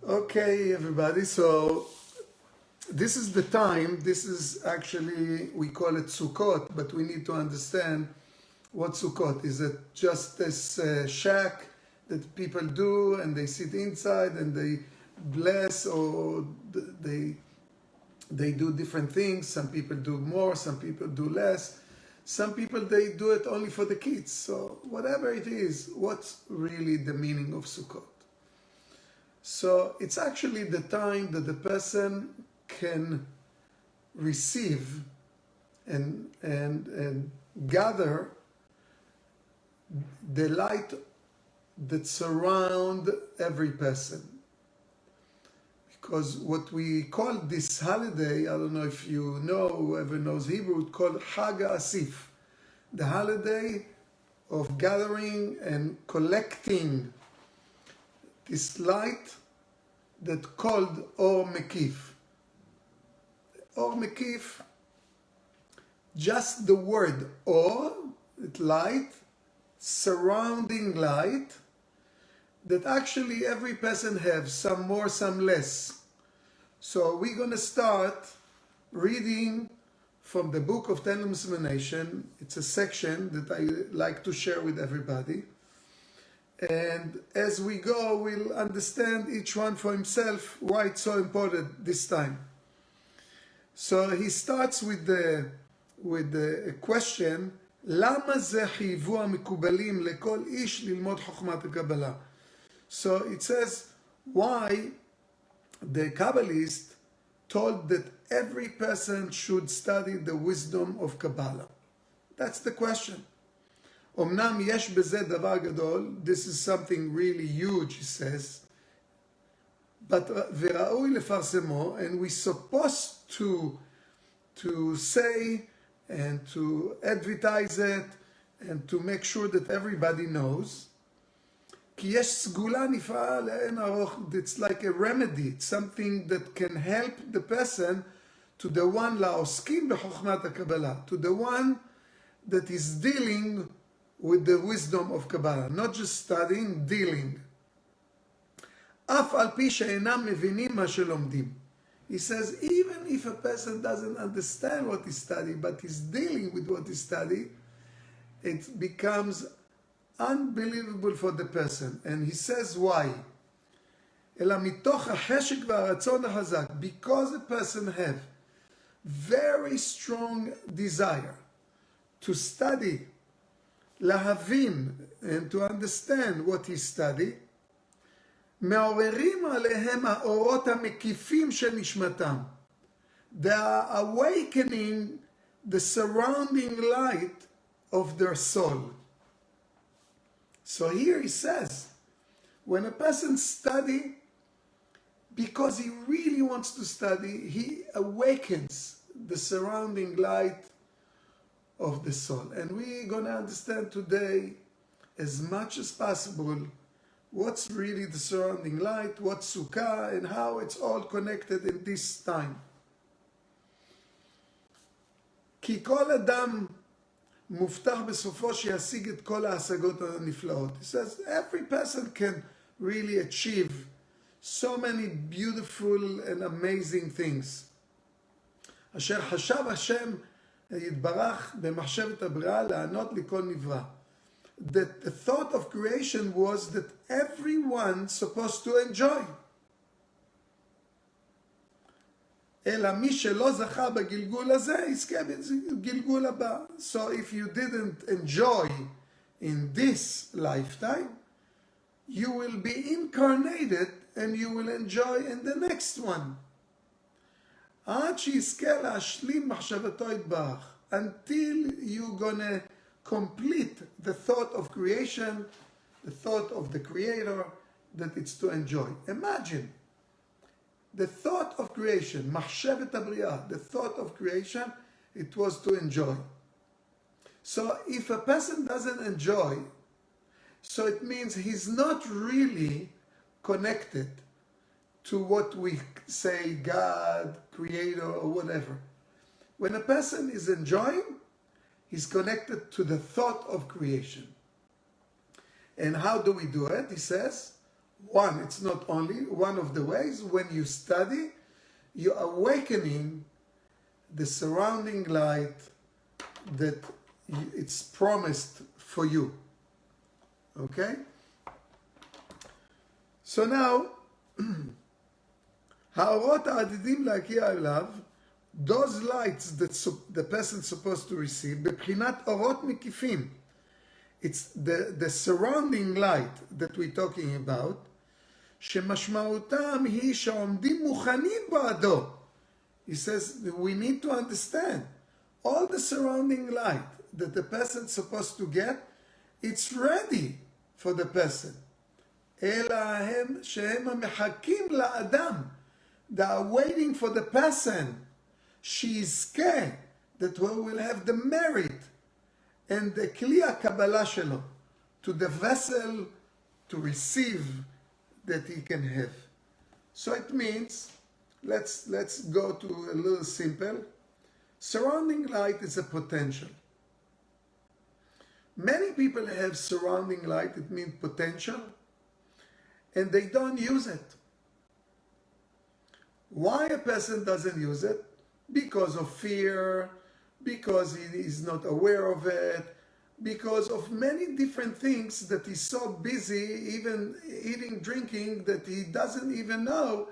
Okay, everybody, so this is the time, this is actually, we call it Sukkot, but we need to understand what Sukkot is. It just this shack that people do and they sit inside and they bless or they do different things. Some people do more, some people do less. Some people, they do it only for the kids. So whatever it is, what's really the meaning of Sukkot? So it's actually the time that the person can receive and gather the light that surround every person. Because what we call this holiday, I don't know if you know, whoever knows Hebrew, it's called Chag Asif, the holiday of gathering and collecting this light that called Or Mekif. Or Mekif, just the word Or, light, surrounding light, that actually every person has, some more, some less. So we're going to start reading from the book of Ten Illumination. It's a section that I like to share with everybody. And as we go, we'll understand each one for himself why it's so important this time. So he starts with the question, למה זה חייבו המקובלים לכל איש ללמוד חוכמת הקבלה? So it says why the Kabbalists told that every person should study the wisdom of Kabbalah. That's the question. אמנם יש בזה דבר גדול, this is something really huge, he says, but וראוי לפרסמו, and we're supposed to say and to advertise it and to make sure that everybody knows. כי יש סגולה נפלאה לאין ארוך, it's like a remedy, it's something that can help the person to the one לעוסקים בחוכמת הקבלה, to the one that is dealing with the wisdom of Kabbalah, not just studying, dealing. אף על פי שאינם מבינים מה שלומדים. He says, even if a person doesn't understand what he studied, but he's dealing with what he studied, it becomes unbelievable for the person. And he says why? אלא מתוך החשק והרצון החזק, because a person have very strong desire to study, להבין, and to understand what he studied, מעוררים עליהם האורות המקיפים של נשמתם. They are awakening the surrounding light of their soul. So here he says, when a person studies, because he really wants to study, he awakens the surrounding light of the soul. And we're going to understand today, as much as possible, what's really the surrounding light, what's Sukkah, and how it's all connected in this time. כי כל אדם מובטח בסופו שישיג את כל ההשגות הנפלאות. He says every person can really achieve so many beautiful and amazing things. אשר חשב השם יתברך במחשבת הבריאה לענות לכל נברא. That the thought of creation was that everyone supposed to enjoy. אלא מי שלא זכה בגלגול הזה, יזכה בגלגול הבא. So if you didn't enjoy in this lifetime, you will be incarnated and you will enjoy in the next one. עד שיזכה להשלים מחשבתו יתברך. Until you're gonna complete the thought of creation, the thought of the Creator, that it's to enjoy. Imagine, the thought of creation, מחשבת הבריאה, the thought of creation, it was to enjoy. So if a person doesn't enjoy, so it means he's not really connected to what we say, God, Creator, or whatever. When a person is enjoying, he's connected to the thought of creation. And how do we do it? He says, one, it's not only one of the ways. When you study, you're awakening the surrounding light that it's promised for you. Okay? So now, האורות העתידים להגיע אליו, those lights that the person is supposed to receive, בבחינת אורות מקיפים. It's the surrounding light that we're talking about, שמשמעותם היא שעומדים מוכנים בעדו. He says we need to understand all the surrounding light that the person is supposed to get, it's ready for the person. אלא הם שהם המחכים לאדם. They are waiting for the person. שיזכה, that will have the merit and the כלי הקבלה שלו, to the vessel to receive that he can have. So it means, let's go to a little simple. Surrounding light is a potential. Many people have surrounding light, it means potential, and they don't use it. Why a person doesn't use it? Because of fear, because he is not aware of it, because of many different things that he's so busy, even eating, drinking, that he doesn't even know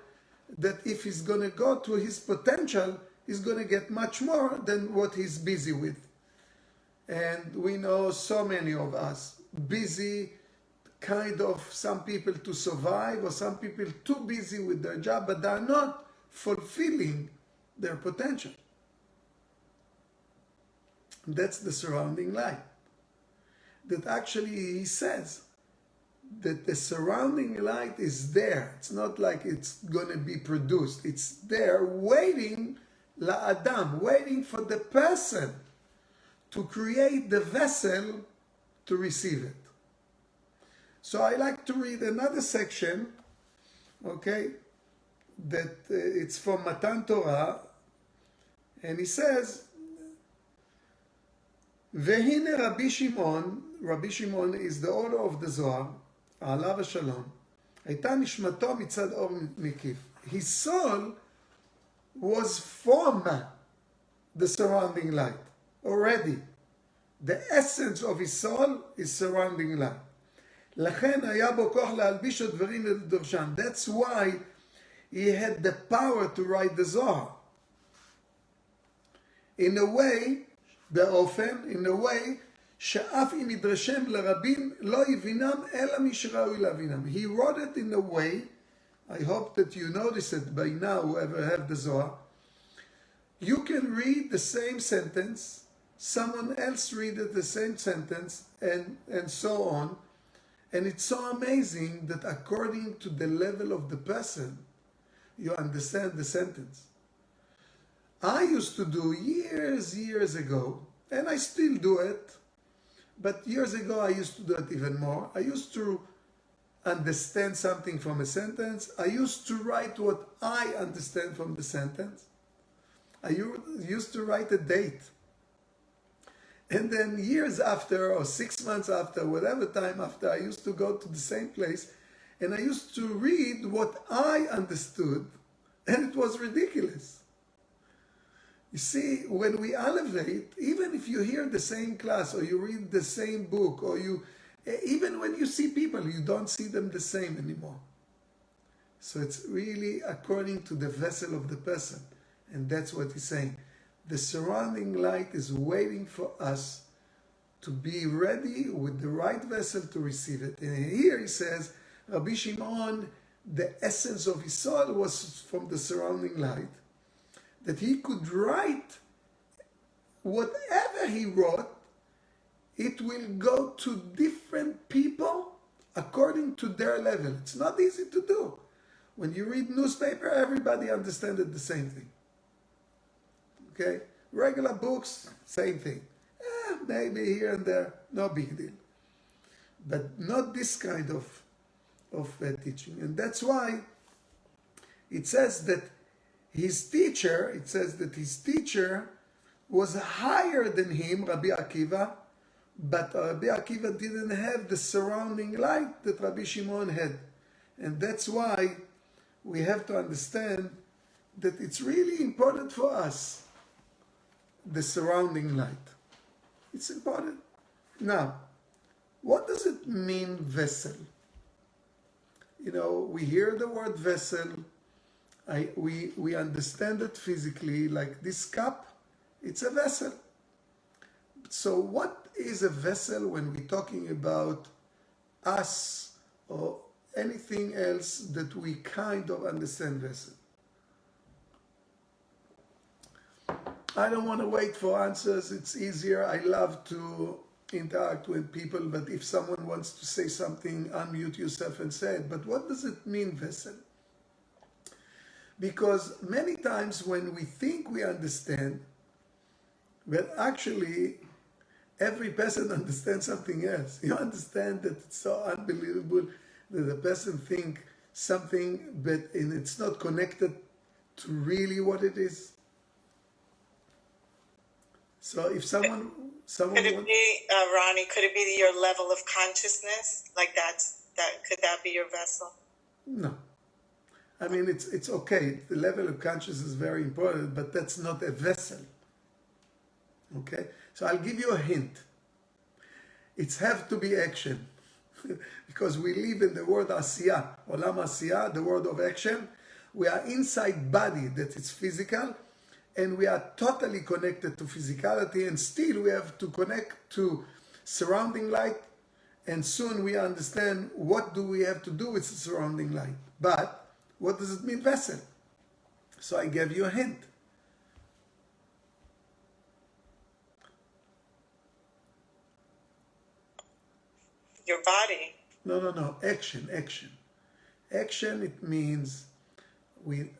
that if he's going to go to his potential, he's going to get much more than what he's busy with. And we know so many of us busy, kind of some people to survive, or some people too busy with their job, but they're not fulfilling their potential. That's the surrounding light. That actually he says that the surrounding light is there. It's not like it's going to be produced. It's there waiting, la'adam, waiting for the person to create the vessel to receive it. So I like to read another section, okay, that it's from Matan Torah, and he says, והנה רבי שמעון is the author of the Zohar, עליו השלום, הייתה נשמתו מצד אור מקיף. His soul was from the surrounding light already. The essence of his soul is surrounding light. לכן היה בו כוח להלביש הדברים לדורשם. That's why he had the power to write the Zohar. In a way, in a way, שאף אם ידרשם לרבים לא יבינם אלא מי שראוי להבינם. He wrote it in a way, I hope that you notice it by now, whoever have the Zohar. You can read the same sentence, someone else read it the same sentence, and so on. And it's so amazing that according to the level of the person, you understand the sentence. I used to do years ago, and I still do it, but years ago I used to do it even more. I used to understand something from a sentence. I used to write what I understand from the sentence. I used to write a date. And then years after, or 6 months after, whatever time after, I used to go to the same place, and I used to read what I understood, and it was ridiculous. You see, when we elevate, even if you hear the same class, or you read the same book, or even when you see people, you don't see them the same anymore. So it's really according to the vessel of the person. And that's what he's saying. The surrounding light is waiting for us to be ready with the right vessel to receive it. And here he says, Rabbi Shimon, the essence of his soul was from the surrounding light, that he could write whatever he wrote, it will go to different people according to their level. It's not easy to do. When you read newspaper, everybody understands it the same thing. Okay? Regular books, same thing. Maybe here and there, no big deal. But not this kind of teaching. And that's why it says that his teacher was higher than him, Rabbi Akiva, but Rabbi Akiva didn't have the surrounding light that Rabbi Shimon had. And that's why we have to understand that it's really important for us, the surrounding light. It's important. Now, what does it mean, vessel? You know, we hear the word vessel, we understand it physically, like this cup, it's a vessel. So what is a vessel when we're talking about us or anything else that we kind of understand vessel? I don't want to wait for answers, it's easier. I love to interact with people, but if someone wants to say something, unmute yourself and say it. But what does it mean, vessel? Because many times when we think we understand, but actually every person understands something else. You understand that it's so unbelievable that a person think something, but it's not connected to really what it is. So if someone could it be, Ronnie? Could it be your level of consciousness? Like that could that be your vessel? No, I mean it's okay. The level of consciousness is very important, but that's not a vessel. Okay, so I'll give you a hint. It's have to be action, because we live in the world asiyah, olam asiyah, the world of action. We are inside body that is physical, and we are totally connected to physicality, and still we have to connect to surrounding light, and soon we understand what do we have to do with the surrounding light. But what does it mean, vessel? So I gave you a hint. Your body. No. Action. Action, it means we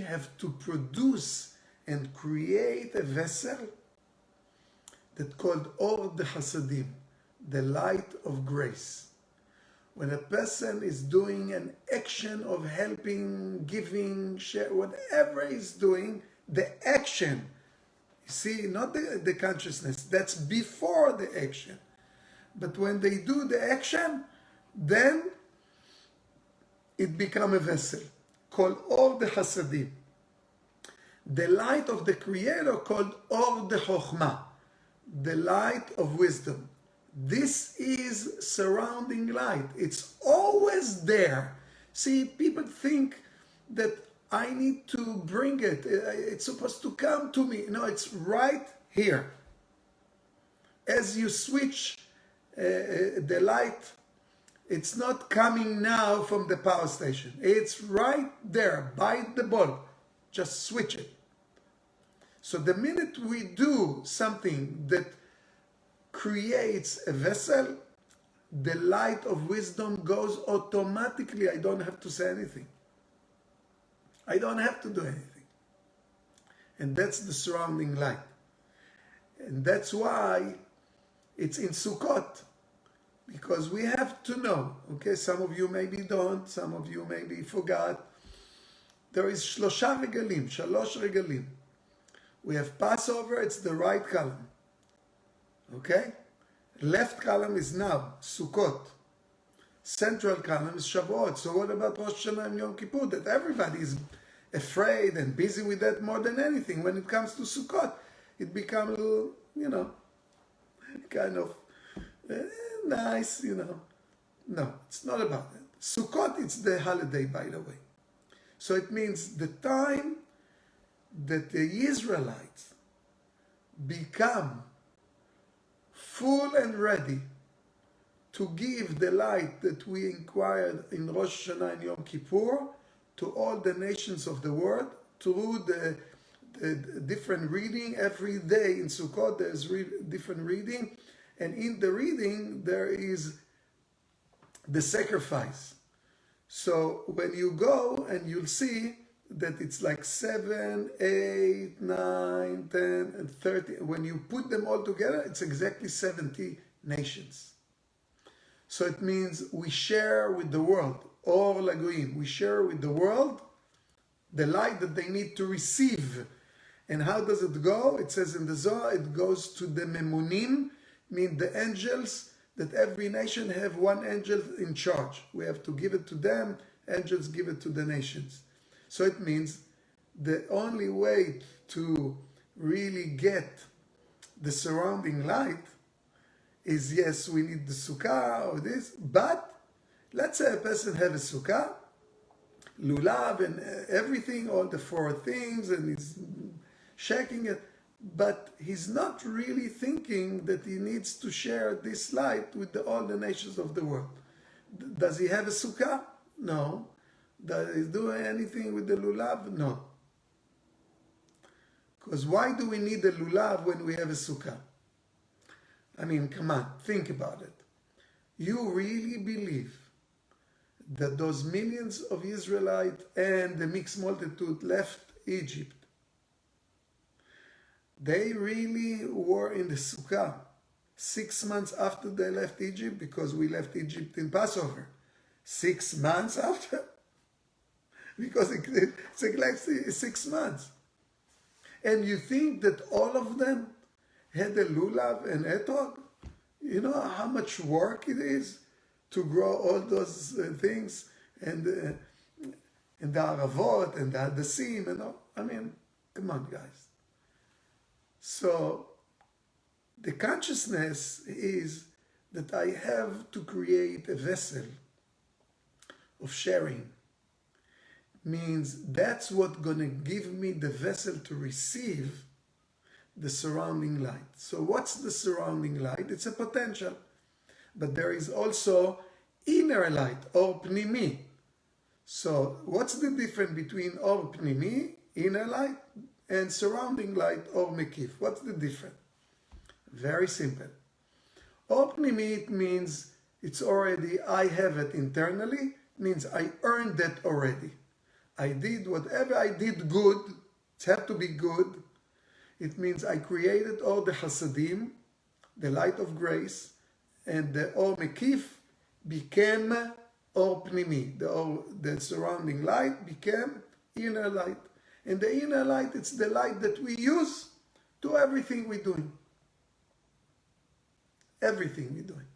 have to produce and create a vessel that called Or de Hasadim, the light of grace. When a person is doing an action of helping, giving, share, whatever he's doing, the action, you see, not the consciousness, that's before the action. But when they do the action, then it becomes a vessel called Or de Hasadim. The light of the Creator called Or de Chokhmah, the light of wisdom. This is surrounding light. It's always there. See, people think that I need to bring it. It's supposed to come to me. No, it's right here. As you switch the light, it's not coming now from the power station. It's right there by the bulb. Just switch it. So the minute we do something that creates a vessel, the light of wisdom goes automatically. I don't have to say anything. I don't have to do anything. And that's the surrounding light. And that's why it's in Sukkot. Because we have to know, okay, some of you maybe don't, some of you maybe forgot. There is shalosh regalim. We have Passover, it's the right column. Okay? Left column is now, Sukkot. Central column is Shavuot. So what about Rosh Hashanah and Yom Kippur? That everybody is afraid and busy with that more than anything. When it comes to Sukkot, it becomes a little, kind of nice, No, it's not about that. Sukkot, it's the holiday, by the way. So it means the time that the Israelites become full and ready to give the light that we inquired in Rosh Hashanah and Yom Kippur to all the nations of the world through the different reading. Every day in Sukkot there's different reading, and in the reading there is the sacrifice. So when you go and you'll see that it's like 7, 8, 9, 10, and 30. When you put them all together, it's exactly 70 nations. So it means we share with the world, Or Lagoim, we share with the world the light that they need to receive. And how does it go? It says in the Zohar, it goes to the Memunim, mean the angels that every nation have one angel in charge. We have to give it to them, angels give it to the nations. So it means the only way to really get the surrounding light is, yes, we need the sukkah or this, but let's say a person have a sukkah, lulav and everything, all the four things, and he's shaking it, but he's not really thinking that he needs to share this light with all the nations of the world. Does he have a sukkah? No. Does he do anything with the lulav? No. Because why do we need a lulav when we have a sukkah? I mean, come on, think about it. You really believe that those millions of Israelites and the mixed multitude left Egypt, they really were in the sukkah 6 months after they left Egypt, because we left Egypt in Passover 6 months after, because it's like 6 months. And you think that all of them had a lulav and etrog? You know how much work it is to grow all those things, and the aravot and the hadassim and all. I mean, come on, guys. So the consciousness is that I have to create a vessel of sharing. Means that's what's going to give me the vessel to receive the surrounding light. So what's the surrounding light? It's a potential. But there is also inner light, or pnimi. So what's the difference between or pnimi, inner light, and surrounding light, or mekif? What's the difference? Very simple. Or pnimi, it means it's already, I have it internally, means I earned it already. I did whatever I did good, it had to be good. It means I created all the chasadim, the light of grace, and the or mekif became or pnimi. The surrounding light became inner light. And the inner light, it's the light that we use to everything we're doing. Everything we're doing.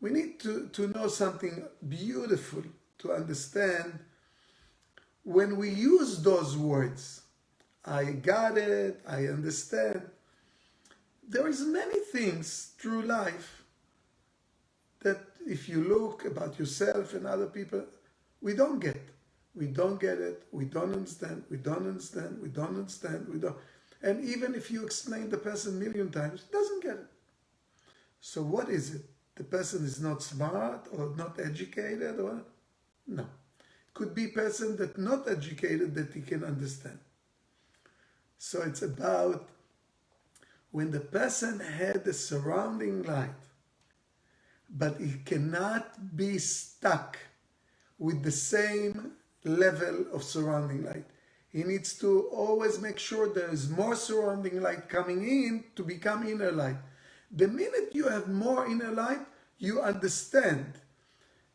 We need to know something beautiful to understand when we use those words. I got it, I understand. There is many things through life that if you look about yourself and other people, we don't get. We don't get it, we don't understand, we don't understand, we don't understand, we don't. And even if you explain the person 1,000,000 times, he doesn't get it. So what is it? The person is not smart or not educated, or no. Could be person that not educated that he can understand. So it's about when the person had the surrounding light, but he cannot be stuck with the same level of surrounding light. He needs to always make sure there is more surrounding light coming in to become inner light. The minute you have more inner light, you understand,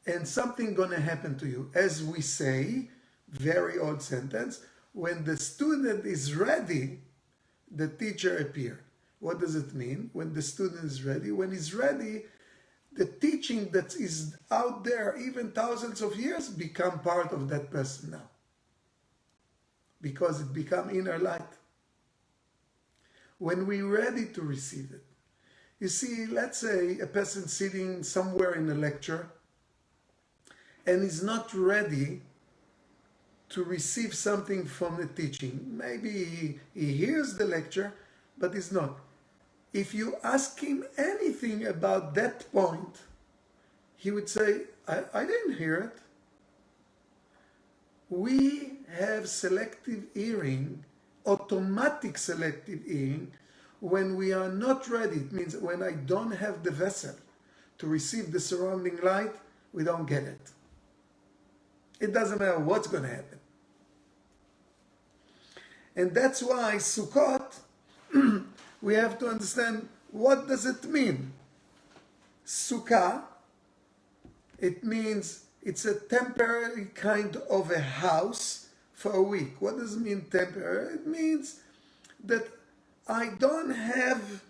and something gonna happen to you. As we say, very old sentence, when the student is ready, the teacher appears. What does it mean? When the student is ready, when he's ready, the teaching that is out there, even thousands of years, become part of that person now. Because it become inner light. When we're ready to receive it. You see, let's say a person sitting somewhere in a lecture and is not ready to receive something from the teaching. Maybe he hears the lecture, but he's not. If you ask him anything about that point, he would say, I didn't hear it. We have selective hearing, automatic selective hearing, when we are not ready. It means when I don't have the vessel to receive the surrounding light, we don't get it. It doesn't matter what's going to happen. And that's why Sukkot, we have to understand, what does it mean? Sukkah, it means it's a temporary kind of a house for a week. What does it mean temporary? It means that I don't have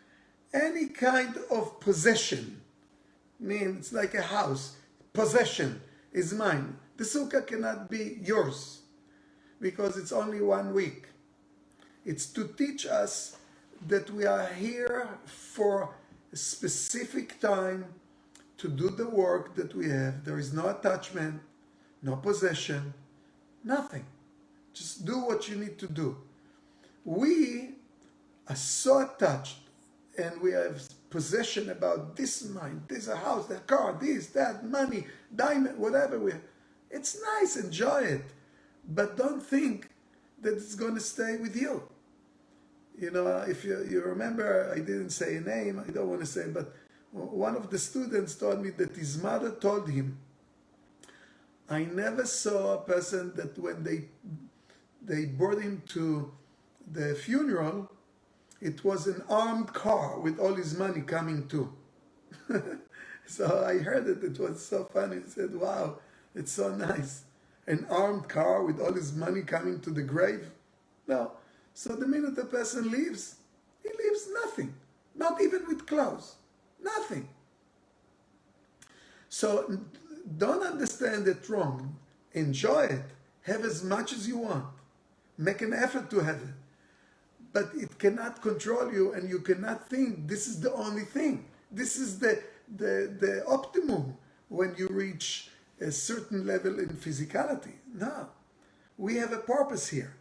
any kind of possession. mean, it's like a house. Possession is mine. The sukkah cannot be yours because it's only 1 week. It's to teach us that we are here for a specific time to do the work that we have. There is no attachment, no possession, nothing. Just do what you need to do. We are so attached and we have possession about this mine, this a house, that car, this, that, money, diamond, whatever we have. It's nice, enjoy it. But don't think that it's going to stay with you. You know, if you remember, I didn't say a name, I don't want to say, but one of the students told me that his mother told him, I never saw a person that when they brought him to the funeral, it was an armed car with all his money coming too. So I heard it, it was so funny. I said, wow, it's so nice. An armed car with all his money coming to the grave? No. So the minute the person leaves, he leaves nothing. Not even with clothes. Nothing. So don't understand it wrong. Enjoy it. Have as much as you want. Make an effort to have it. But it cannot control you, and you cannot think this is the only thing. This is the optimum when you reach a certain level in physicality. No. We have a purpose here.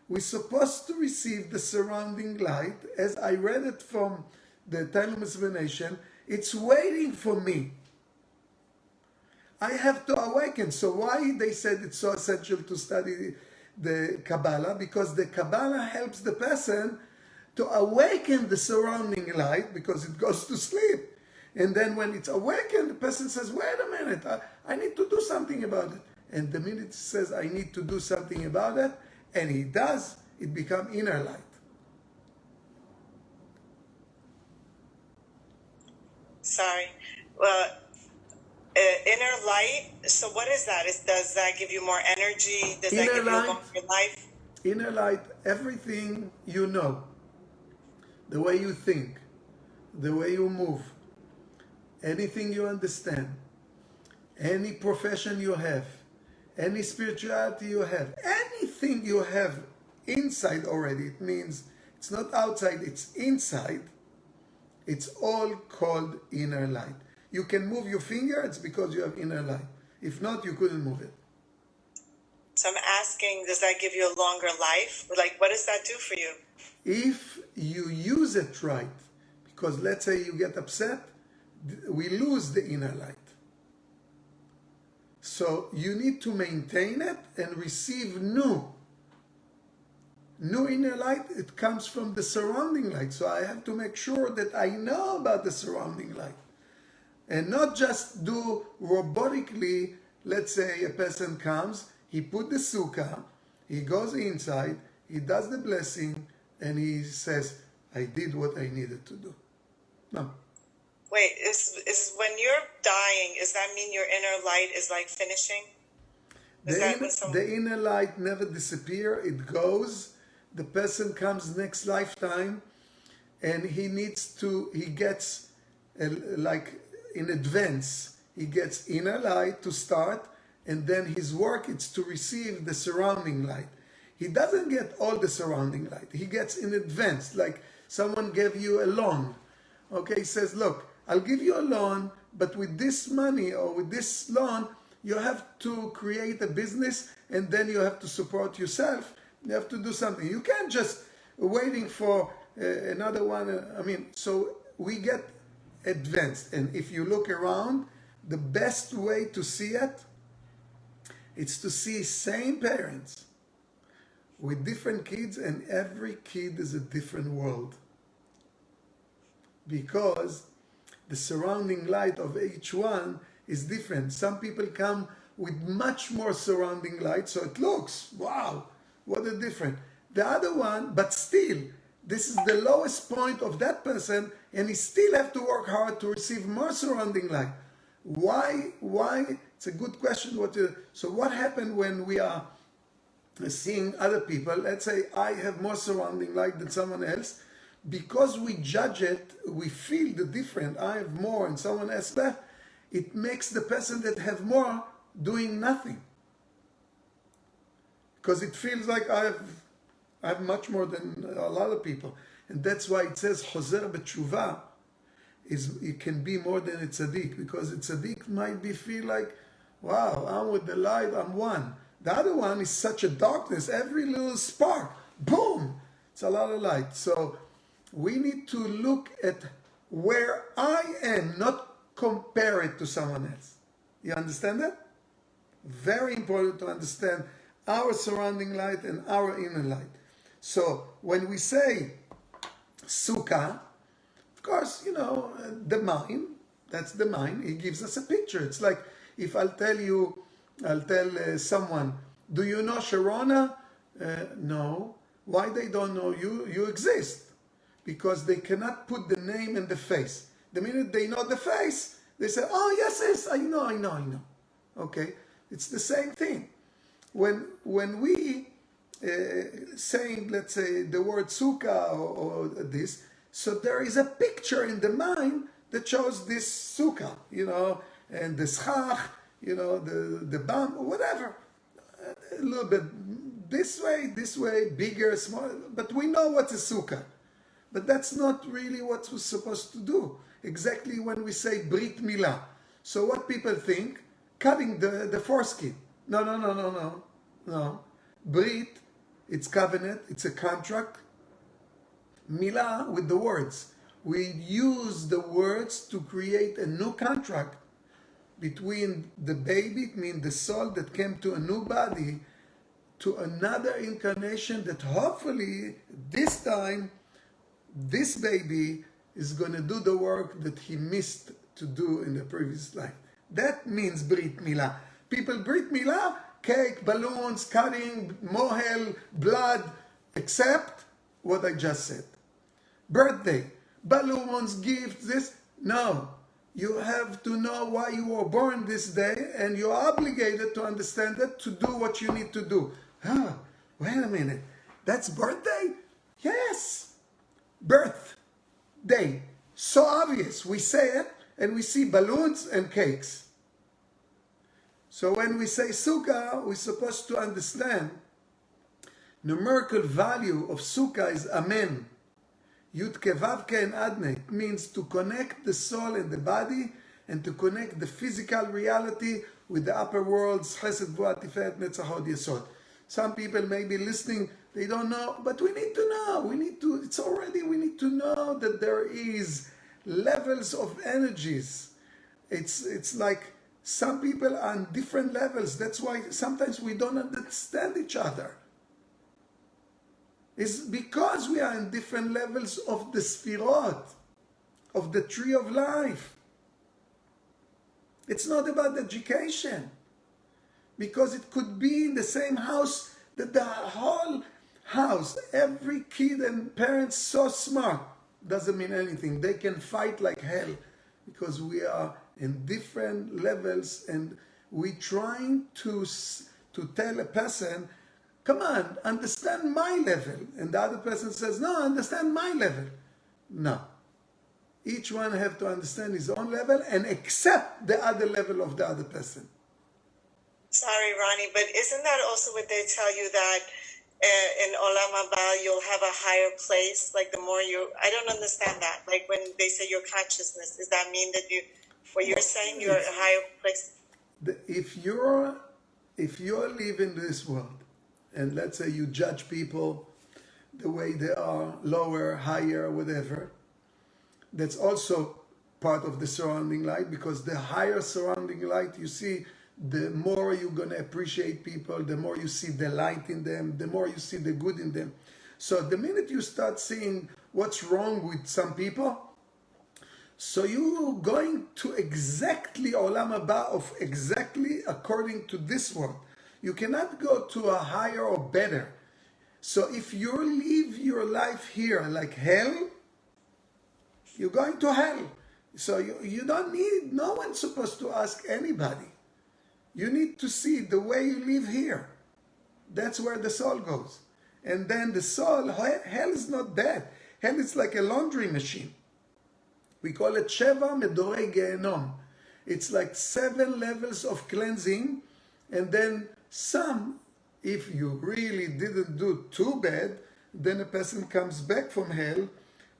We're supposed to receive the surrounding light. As I read it from the Untitled Chapter, it's waiting for me. I have to awaken. So why they said it's so essential to study the Kabbalah? Because the Kabbalah helps the person to awaken the surrounding light because it goes to sleep. And then when it's awakened, the person says, wait a minute, I need to do something about it. And the minute he says, I need to do something about it, and he does, it becomes inner light. Sorry. Well, inner light, so what is that? Does that give you more energy? Does that give you a longer life? Inner light, everything you know, the way you think, the way you move, anything you understand, any profession you have, any spirituality you have, anything you have inside already, it means it's not outside, it's inside, it's all called inner light. You can move your finger, it's because you have inner light. If not, you couldn't move it. So I'm asking, does that give you a longer life? Like, what does that do for you? If you use it right, because let's say you get upset, we lose the inner light. So you need to maintain it and receive new inner light. It comes from the surrounding light. So I have to make sure that I know about the surrounding light. And not just do robotically, let's say a person comes, he put the sukkah, he goes inside, he does the blessing, and he says, I did what I needed to do. No. Wait, is when you're dying, does that mean your inner light is like finishing? The inner light never disappears, it goes. The person comes next lifetime, and he gets like in advance, he gets inner light to start, and then his work is to receive the surrounding light. He doesn't get all the surrounding light. He gets in advance, like someone gave you a loan. Okay, he says, look, I'll give you a loan, but with this money or with this loan, you have to create a business, and then you have to support yourself. You have to do something. You can't just waiting for another one. So we get advanced. And if you look around, the best way to see it, it's to see same parents with different kids, and every kid is a different world. Because the surrounding light of each one is different. Some people come with much more surrounding light, so it looks, wow, what a difference. The other one, but still, this is the lowest point of that person, and he still have to work hard to receive more surrounding light. Why? It's a good question. So what happened when we are seeing other people? Let's say I have more surrounding light than someone else. Because we judge it, we feel the difference. I have more and someone else less. it makes the person that have more doing nothing. Because it feels like I have much more than a lot of people. And that's why it says, Chozer b'tshuva, it can be more than a tzaddik. Because a tzaddik might feel like, wow, I'm with the light, I'm one. The other one is such a darkness, every little spark, boom, it's a lot of light. So we need to look at where I am, not compare it to someone else. You understand that? Very important to understand our surrounding light and our inner light. So when we say Sukkah, of course, the mind, that's the mind, it gives us a picture. It's like if I'll tell someone, do you know Sharona? No. Why they don't know you? You exist. Because they cannot put the name and the face. The minute they know the face, they say, oh, yes, I know. Okay? It's the same thing. When we saying, let's say, the word Sukkah or this, so there is a picture in the mind that shows this Sukkah, and the schach, the bam, whatever. A little bit this way, bigger, smaller, but we know what's a Sukkah. But that's not really what we're supposed to do. Exactly when we say Brit Milah. So what people think? Cutting the foreskin. No. Brit, it's covenant, it's a contract. Milah, with the words. We use the words to create a new contract between the baby, it means the soul that came to a new body, to another incarnation that hopefully this time this baby is going to do the work that he missed to do in the previous life. That means Brit Milah. People Brit Milah, cake, balloons, cutting, mohel, blood, except what I just said. Birthday, balloons, gifts, this. No. You have to know why you were born this day, and you're obligated to understand it, to do what you need to do. Wait a minute. That's birthday? Yes. Birthday. So obvious. We say it, and we see balloons and cakes. So when we say Sukkah, we're supposed to understand numerical value of Sukkah is Amen. Yud Kevavke and Adne. It means to connect the soul and the body and to connect the physical reality with the upper worlds, Chesed, Gvura, Tiferet, Netzach, Hod, Yesod. Some people may be listening, they don't know, but we need to know. We need to know that there is levels of energies. It's like some people are on different levels. That's why sometimes we don't understand each other. It's because we are in different levels of the Sfirot, of the tree of life. It's not about education. Because it could be in the same house that the whole house, every kid and parents so smart, doesn't mean anything. They can fight like hell because we are in different levels and we're trying to tell a person, come on, understand my level. And the other person says, no, understand my level. No. Each one have to understand his own level and accept the other level of the other person. Sorry, Ronnie, but isn't that also what they tell you, that in Olam Haba you'll have a higher place? Like the more I don't understand that. Like when they say your consciousness, does that mean that what you're saying, you're a higher place? If you're living this world, and let's say you judge people the way they are, lower, higher, whatever, that's also part of the surrounding light, because the higher surrounding light you see, the more you're going to appreciate people, the more you see the light in them, the more you see the good in them. So the minute you start seeing what's wrong with some people, so you're going to exactly Olam Haba of exactly according to this world. You cannot go to a higher or better. So if you live your life here like hell, you're going to hell. So you don't need, no one's supposed to ask anybody. You need to see the way you live here. That's where the soul goes. And then the soul, hell is not bad. Hell is like a laundry machine. We call it Sheva Medorei Gehenom. It's like 7 levels of cleansing, and then some, if you really didn't do too bad, then a person comes back from hell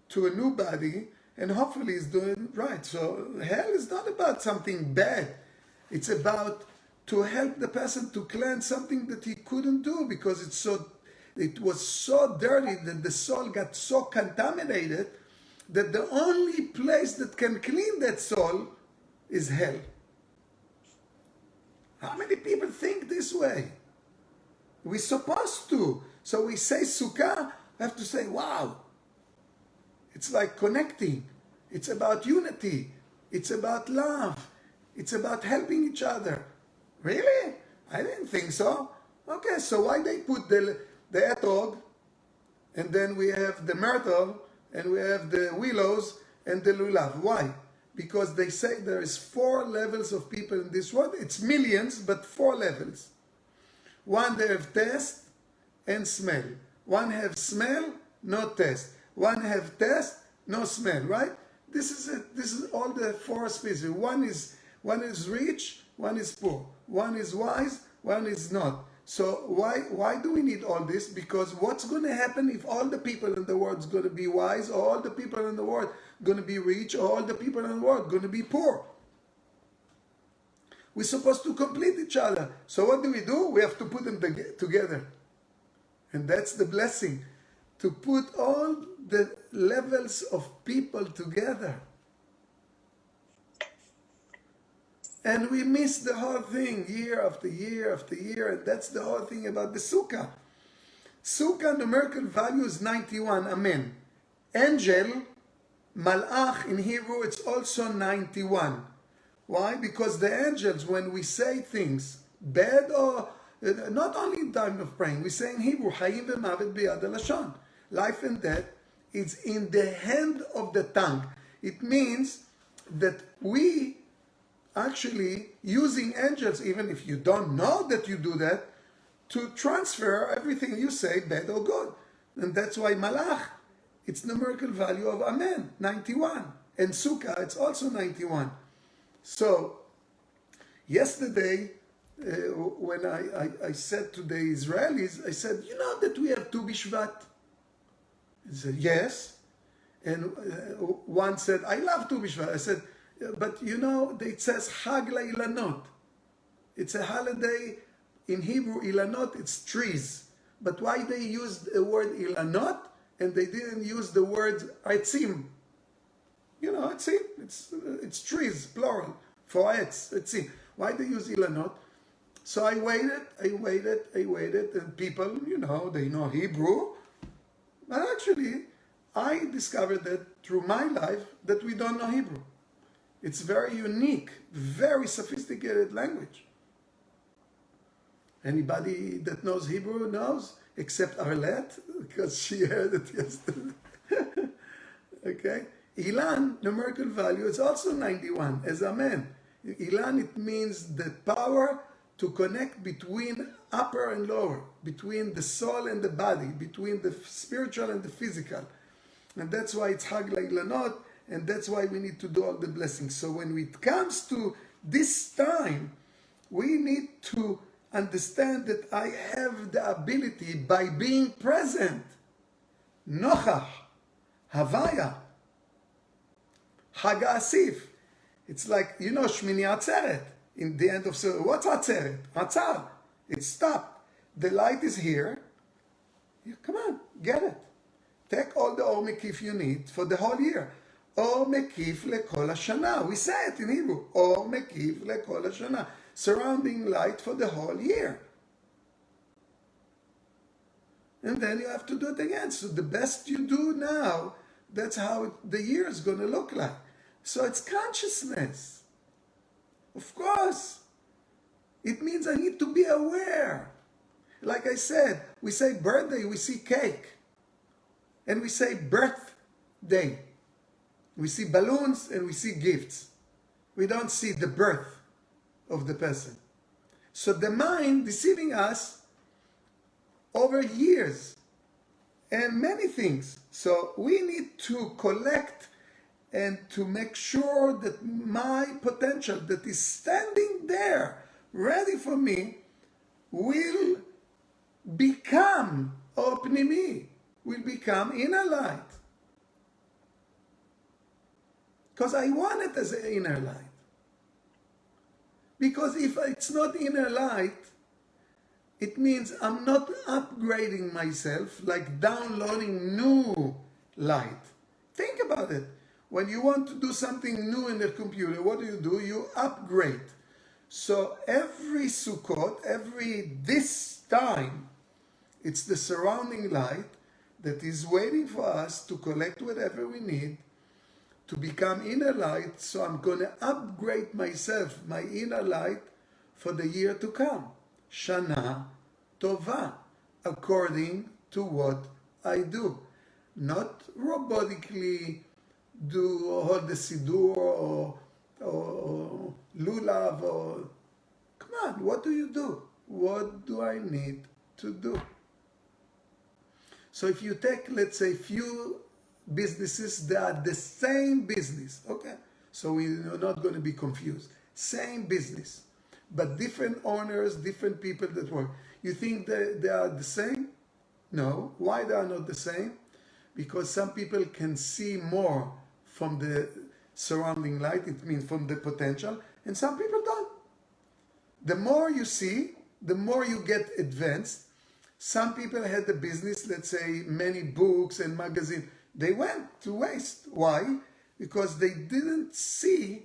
to a new body, and hopefully is doing right. So hell is not about something bad. It's about to help the person to cleanse something that he couldn't do because it was so dirty that the soul got so contaminated that the only place that can clean that soul is hell. How many people think this way? We're supposed to. So we say Sukkah, we have to say, wow. It's like connecting. It's about unity. It's about love. It's about helping each other. Really? I didn't think so. Okay, so why they put the etrog, and then we have the myrtle, and we have the willows, and the lulav? Why? Because they say there is 4 levels of people in this world. It's millions, but 4 levels. One, they have taste and smell. One have smell, no taste. One have taste, no smell, right? This is it. This is all the 4 species. One is rich, one is poor. One is wise, one is not. So why do we need all this? Because what's going to happen if all the people in the world is going to be wise, or all the people in the world going to be rich, or all the people in the world going to be poor? We're supposed to complete each other. So what do? We have to put them together. And that's the blessing, to put all the levels of people together. And we miss the whole thing year after year after year, and that's the whole thing about the Sukkah. Sukkah numerical value is 91, amen. Angel, malach in Hebrew, it's also 91. Why? Because the angels, when we say things, bad or not only in time of praying, we say in Hebrew, Hayim v'mavet biyad halashon. Life and death is in the hand of the tongue. It means that we actually using angels, even if you don't know that you do that, to transfer everything you say, bad or good. And that's why malach, it's numerical value of amen, 91. And sukkah, it's also 91. So, yesterday, when I said to the Israelis, I said, you know that we have Tu B'Shvat? He said, yes. And one said, I love Tu B'Shvat. I said, but you know, it says Hag LaIlanot. It's a holiday in Hebrew, Ilanot, it's trees. But why they used the word Ilanot and they didn't use the word Aitzim? You know, Aitzim, it's trees, plural, for Aitzim. Why they use Ilanot? So I waited, and people, you know, they know Hebrew. But actually, I discovered that through my life that we don't know Hebrew. It's very unique, very sophisticated language. Anybody that knows Hebrew knows, except Arlette, because she heard it yesterday. Okay? Ilan, numerical value, is also 91, as amen. Ilan, it means the power to connect between upper and lower, between the soul and the body, between the spiritual and the physical. And that's why it's Hag LaIlanot, and that's why we need to do all the blessings. So when it comes to this time, we need to understand that I have the ability by being present. Nochach, Havayah, Hag Asif. It's like, you know, Shmini Atzeret. In the end of Sukkot, what's Atzeret? Atzar. It's stopped. The light is here. Come on, get it. Take all the Or Mekif you need for the whole year. Or Mekif lekol hashana. We say it in Hebrew. Or Mekif lekol hashana. Surrounding light for the whole year. And then you have to do it again. So the best you do now, that's how the year is going to look like. So it's consciousness. Of course. It means I need to be aware. Like I said, we say birthday, we see cake. And we say birthday. We see balloons and we see gifts. We don't see the birth of the person. So the mind deceiving us over years and many things. So we need to collect and to make sure that my potential that is standing there ready for me will become opnimi, will become inner light. Because I want it as an inner light. Because if it's not inner light, it means I'm not upgrading myself, like downloading new light. Think about it. When you want to do something new in the computer, what do? You upgrade. So every Sukkot, this time, it's the surrounding light that is waiting for us to collect whatever we need to become inner light. So I'm going to upgrade myself, my inner light, for the year to come. Shana Tova, according to what I do. Not robotically do hold the Sidur or Lulav or... Come on, what do you do? What do I need to do? So if you take, let's say, few businesses that are the same business, okay? So we're not going to be confused. Same business, but different owners, different people that work. You think that they are the same? No. Why they are not the same? Because some people can see more from the surrounding light, it means from the potential, and some people don't. The more you see, the more you get advanced. Some people had the business, let's say many books and magazines, they went to waste. Why? Because they didn't see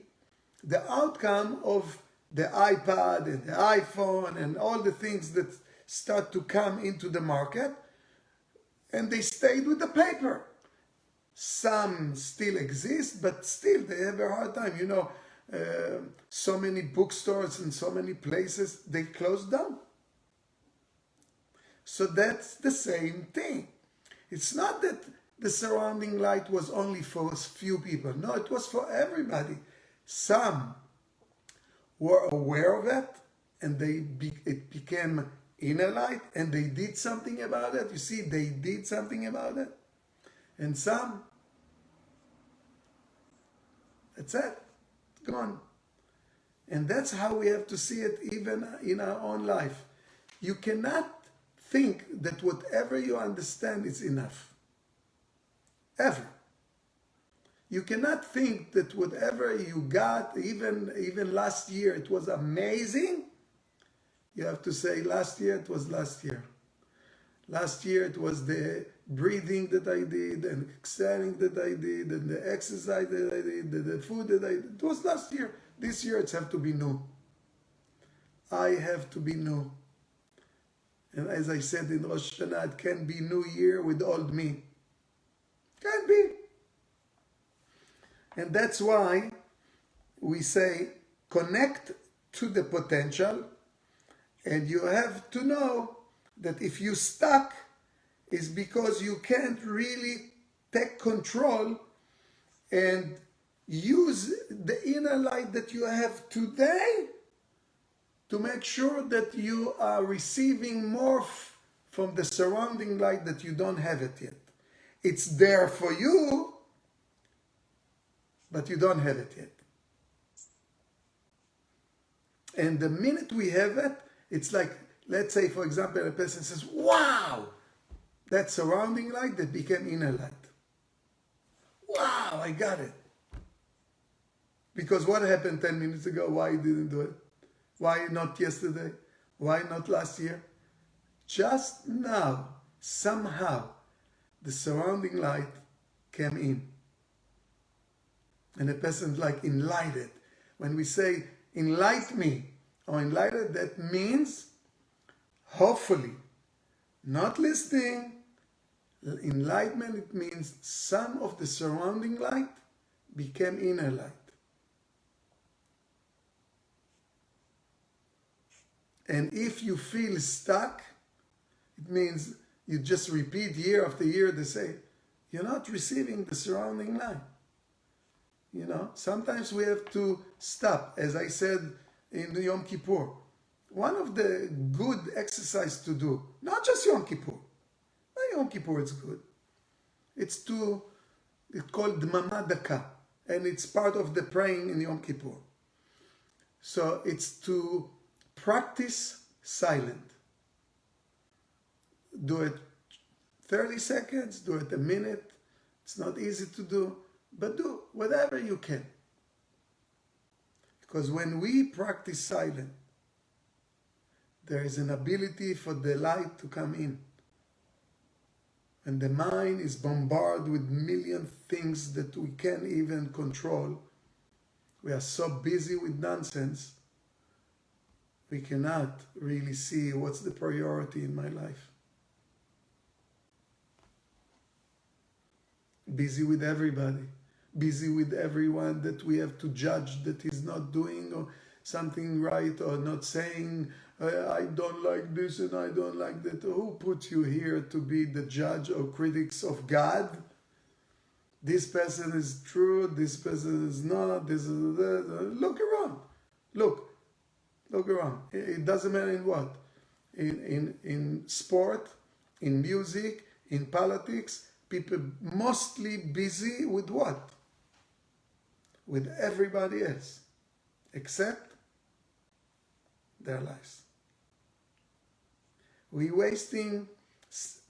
the outcome of the iPad and the iPhone and all the things that start to come into the market, and they stayed with the paper. Some still exist, but still they have a hard time. You know, so many bookstores and so many places, they closed down. So that's the same thing. It's not that the surrounding light was only for a few people. No, it was for everybody. Some were aware of it, and it became inner light, and they did something about it. You see, they did something about it. And some, that's it, gone. And that's how we have to see it even in our own life. You cannot think that whatever you understand is enough. Ever. You cannot think that whatever you got, even last year, it was amazing. You have to say, last year, it was last year. Last year, it was the breathing that I did, and exhaling that I did, and the exercise that I did, the food that I did. It was last year. This year, it's have to be new. I have to be new. And as I said in Rosh Hashanah, it can be new year with old me. Can be. And that's why we say, connect to the potential, and you have to know that if you stuck, it's because you can't really take control and use the inner light that you have today to make sure that you are receiving more from the surrounding light that you don't have it yet. It's there for you, but you don't have it yet. And the minute we have it, it's like, let's say, for example, a person says, wow, that surrounding light that became inner light. Wow, I got it. Because what happened 10 minutes ago? Why you didn't do it? Why not yesterday? Why not last year? Just now, somehow, the surrounding light came in. And a person like enlightened. When we say enlighten me or enlightened, that means hopefully, not listening. Enlightenment, it means some of the surrounding light became inner light. And if you feel stuck, it means you just repeat year after year the same. You're not receiving the surrounding light. You know, sometimes we have to stop, as I said in the Yom Kippur. One of the good exercise to do, not just Yom Kippur. Yom Kippur is good. It's called Mamadaka. and it's part of the praying in Yom Kippur. So it's to practice silent. Do it 30 seconds, do it a minute. It's not easy to do, but do whatever you can. Because when we practice silent, there is an ability for the light to come in. And the mind is bombarded with million things that we can't even control. We are so busy with nonsense, we cannot really see what's the priority in my life. Busy with everybody, busy with everyone that we have to judge that he's not doing or something right or not saying, I don't like this and I don't like that. Who put you here to be the judge or critics of God? This person is true, this person is not, this is that. Look around. Look around. It doesn't matter in what. In sport, in music, in politics, people mostly busy with what? With everybody else, except their lives. We're wasting,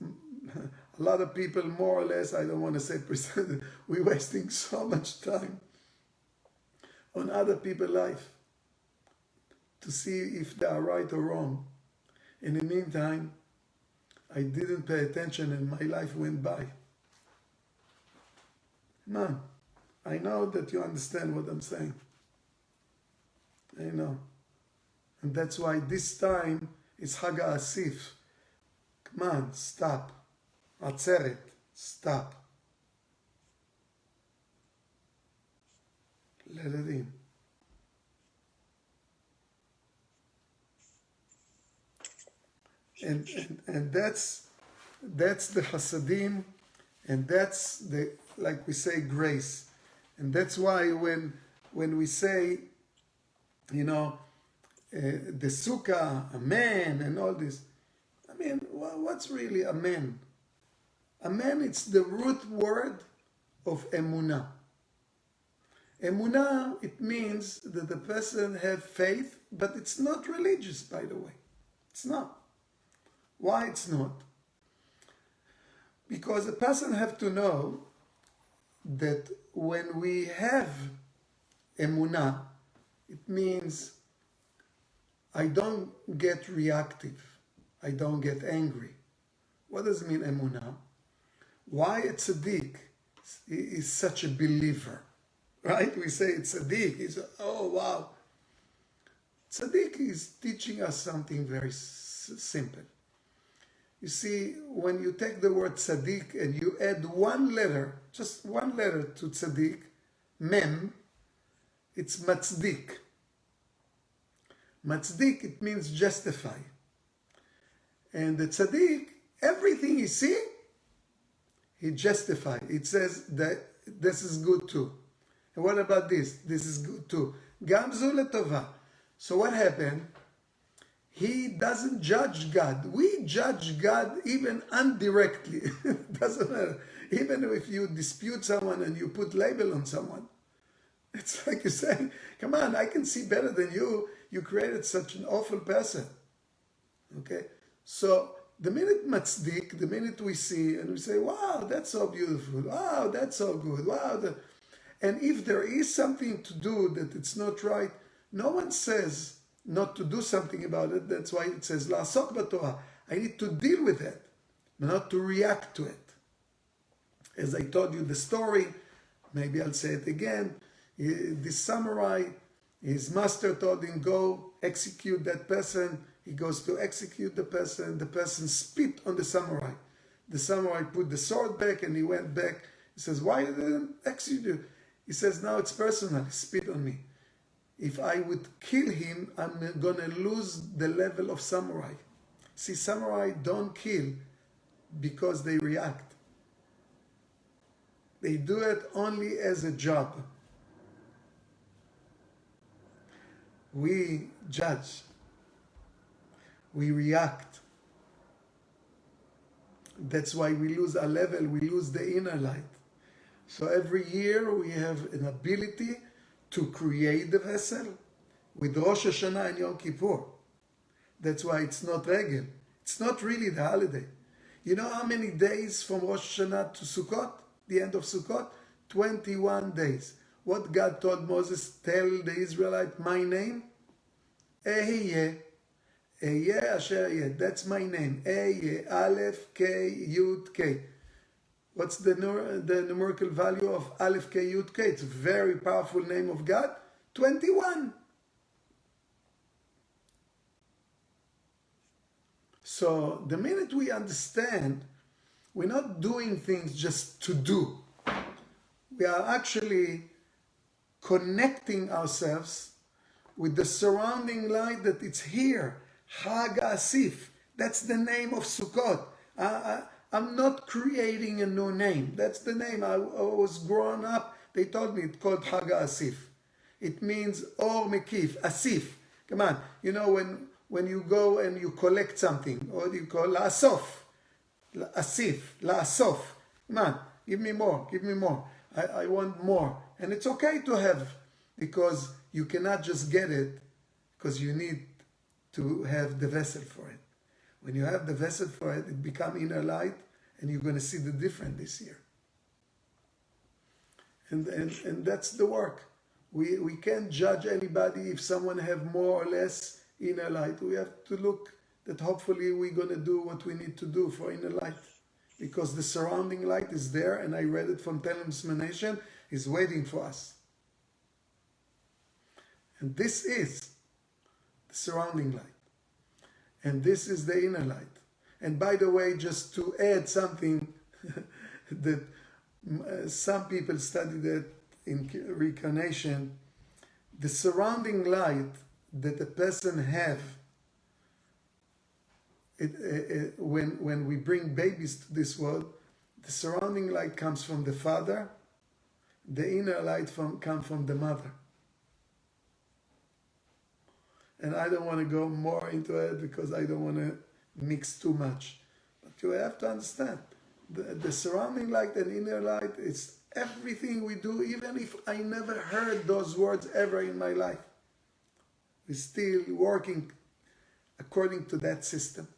a lot of people more or less, I don't want to say percent, we're wasting so much time on other people's life to see if they are right or wrong. In the meantime, I didn't pay attention and my life went by. Man, I know that you understand what I'm saying. I know. And that's why this time it's Chag Asif. Come on, stop. Atzeret, stop. Let it in. And that's the Hasadim, and that's the, like we say, grace. And that's why when we say, you know, the Sukkah, Amen, and all this, I mean, what's really Amen? Amen, it's the root word of Emunah. Emunah, it means that the person have faith, but it's not religious, by the way. It's not. Why it's not? Because a person have to know that when we have emunah, it means I don't get reactive. I don't get angry. What does it mean, emunah? Why a tzaddik is such a believer? Right? We say it's tzaddik. It's, oh, wow. Tzaddik is teaching us something very simple. You see, when you take the word tzaddik and you add one letter, just one letter to tzaddik, mem, it's matzdik. Matzdik, it means justify. And the tzaddik, everything he see, he justify. It says that this is good too. And what about this? This is good too. Gam zu letova. So what happened? He doesn't judge God. We judge God even indirectly. Doesn't matter. Even if you dispute someone and you put label on someone, it's like you're saying, come on, I can see better than you. You created such an awful person. Okay? So the minute matzdik, the minute we see and we say, wow, that's so beautiful. Wow, that's so good. Wow. And if there is something to do that it's not right, no one says not to do something about it. That's why it says, La'asok b'Torah. I need to deal with it, not to react to it. As I told you the story, maybe I'll say it again. This samurai, his master told him, go execute that person. He goes to execute the person spit on the samurai. The samurai put the sword back and he went back. He says, why didn't execute you? He says, now it's personal. He spit on me. If I would kill him, I'm going to lose the level of samurai. See, samurai don't kill because they react. They do it only as a job. We judge. We react. That's why we lose our level. We lose the inner light. So every year we have an ability to create the vessel with Rosh Hashanah and Yom Kippur. That's why it's not regel. It's not really the holiday. You know how many days from Rosh Hashanah to Sukkot, the end of Sukkot? 21 days. What God told Moses, tell the Israelite, my name? Ehyeh. Ehyeh asher yeh. That's my name. Ehyeh. Aleph, K, Yud, K. What's the numerical value of Aleph, K, Yud, K? It's a very powerful name of God. 21. So the minute we understand, we're not doing things just to do. We are actually connecting ourselves with the surrounding light that it's here. Hag Asif. That's the name of Sukkot. I'm not creating a new name. That's the name. I was growing up. They told me it's called Hag Asif. It means Or Mekif, Asif. Come on. You know when you go and you collect something, or you call La'asof. Asif, La'asof. Come on. Give me more. Give me more. I want more. And it's okay to have, because you cannot just get it, because you need to have the vessel for it. When you have the vessel for it, it becomes inner light, and you're going to see the difference this year. And that's the work. We can't judge anybody if someone have more or less inner light. We have to look that hopefully we're going to do what we need to do for inner light. Because the surrounding light is there, and I read it from Telem's Manation, is waiting for us. And this is the surrounding light. And this is the inner light. And by the way, just to add something that some people study that in reincarnation, the surrounding light that a person have, when we bring babies to this world, the surrounding light comes from the father, the inner light comes from the mother. And I don't want to go more into it because I don't want to mix too much. But you have to understand, the surrounding light and inner light is everything we do, even if I never heard those words ever in my life. We're still working according to that system.